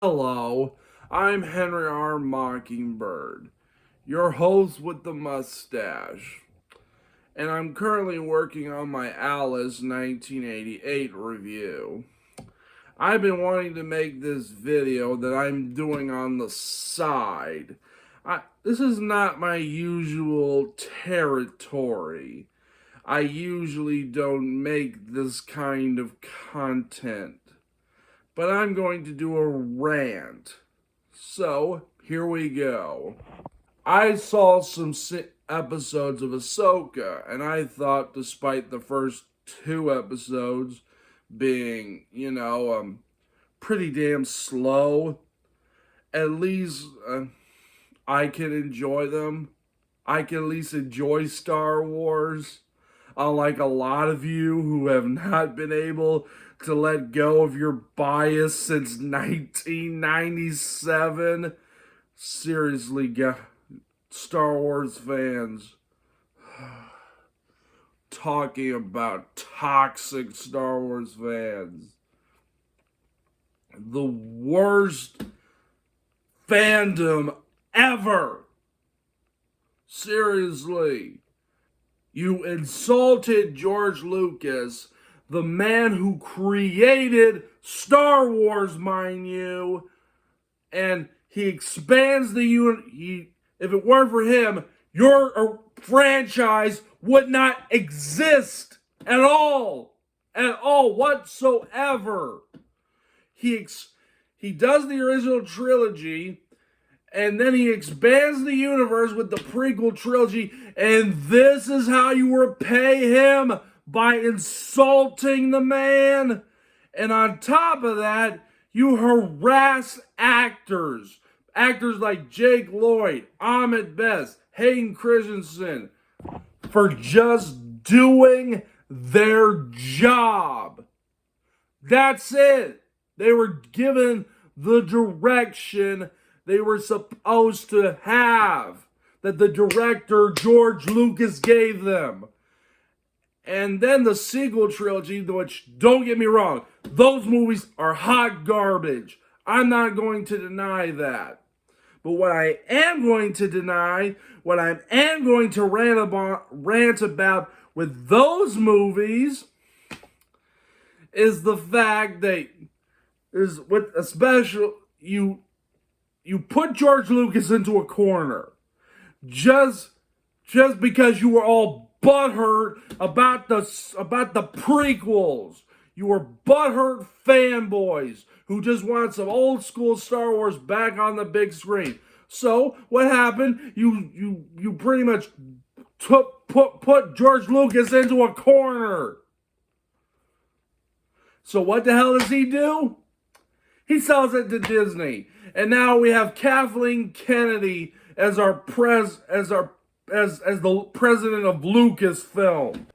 Hello, I'm Henry R. Mockingbird, your host with the mustache, and I'm currently working on my Alice 1988 review. I've been wanting to make this video that I'm doing on the side. This is not my usual territory. I usually don't make this kind of content, but I'm going to do a rant. So, here we go. I saw some episodes of Ahsoka, and I thought, despite the first two episodes being, pretty damn slow, at least I can enjoy them. I can at least enjoy Star Wars. Unlike a lot of you who have not been able to let go of your bias since 1997. Seriously, Star Wars fans, talking about toxic Star Wars fans. The worst fandom ever. Seriously. You insulted George Lucas, the man who created Star Wars, mind you, and he expands the if it weren't for him, your franchise would not exist at all whatsoever. He does the original trilogy, and then he expands the universe with the prequel trilogy, and this is how you repay him, by insulting the man. And on top of that, you harass actors. Actors like Jake Lloyd, Ahmed Best, Hayden Christensen, for just doing their job. That's it. They were given the direction they were supposed to have, that the director George Lucas gave them. And then the sequel trilogy, which, don't get me wrong, those movies are hot garbage. I'm not going to deny that. But what I am going to deny, what I am going to rant about with those movies, is the fact that is with a special you put George Lucas into a corner just because you were all butthurt about the prequels. You were butthurt fanboys who just want some old school Star Wars back on the big screen. So what happened? You pretty much put George Lucas into a corner. So what the hell does he do? He sells it to Disney. And now we have Kathleen Kennedy as the president of Lucasfilm.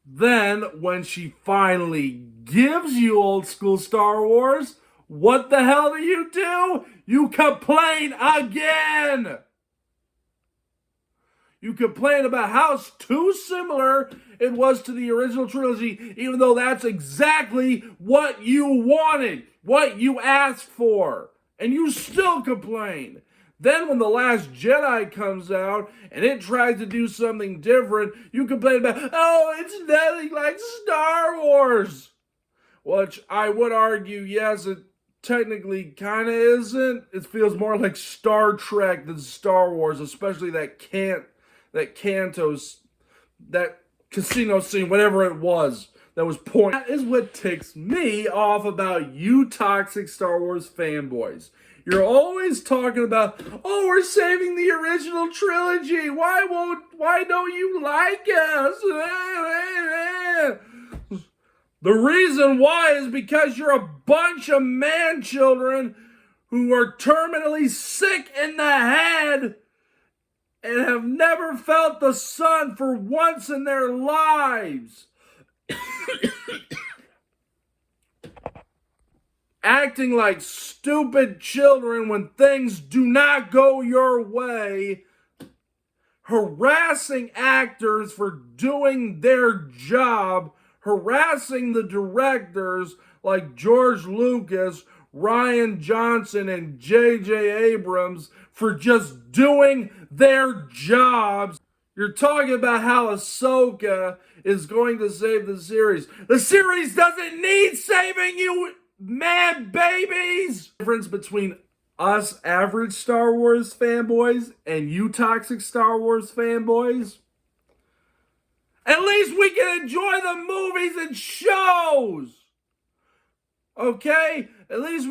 Then, when she finally gives you old school Star Wars, what the hell do? You complain again! You complain about how too similar it was to the original trilogy, even though that's exactly what you wanted, what you asked for. And you still complain. Then when The Last Jedi comes out and it tries to do something different, you complain about, oh, it's nothing like Star Wars. Which I would argue, yes, it technically kind of isn't. It feels more like Star Trek than Star Wars, especially that casino scene, whatever it was. That was point. That is what ticks me off about you toxic Star Wars fanboys. You're always talking about, oh, we're saving the original trilogy. Why don't you like us? The reason why is because you're a bunch of man children who are terminally sick in the head and have never felt the sun for once in their lives. Acting like stupid children when things do not go your way, harassing actors for doing their job, harassing the directors like George Lucas, Rian Johnson and J.J. Abrams for just doing their jobs. You're talking about how Ahsoka is going to save the series. The series doesn't need saving, you mad babies! The difference between us average Star Wars fanboys and you toxic Star Wars fanboys? At least we can enjoy the movies and shows. Okay? At least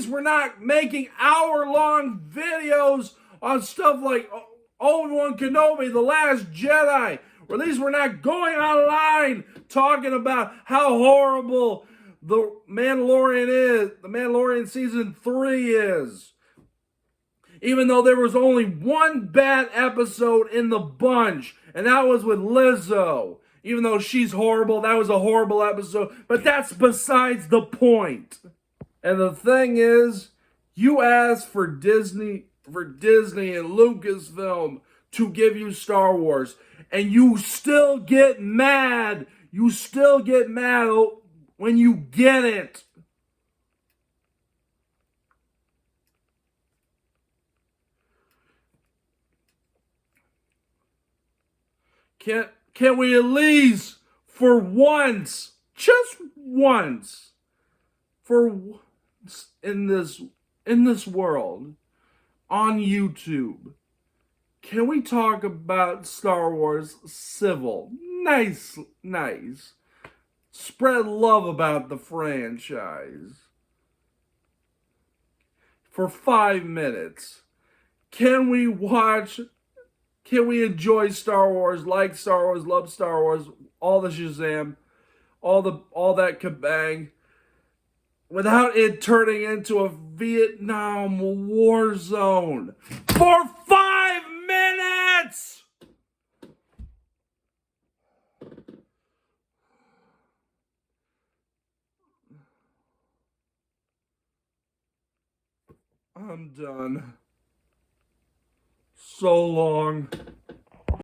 we're not making hour-long videos on stuff like Obi-Wan Kenobi, The Last Jedi. Or at least we're not going online talking about how horrible The Mandalorian Season 3 is. Even though there was only one bad episode in the bunch, and that was with Lizzo. Even though she's horrible, that was a horrible episode, but that's besides the point. And the thing is, you asked for Disney and Lucasfilm to give you Star Wars, and you still get mad. You still get mad when you get it. Can we at least, for once, just once, for once in this world, on YouTube, can we talk about Star Wars civil? Nice. Spread love about the franchise. For 5 minutes. Can we enjoy Star Wars, like Star Wars, love Star Wars, all the Shazam, all that kabang, without it turning into a Vietnam war zone for 5 minutes? I'm done. So long.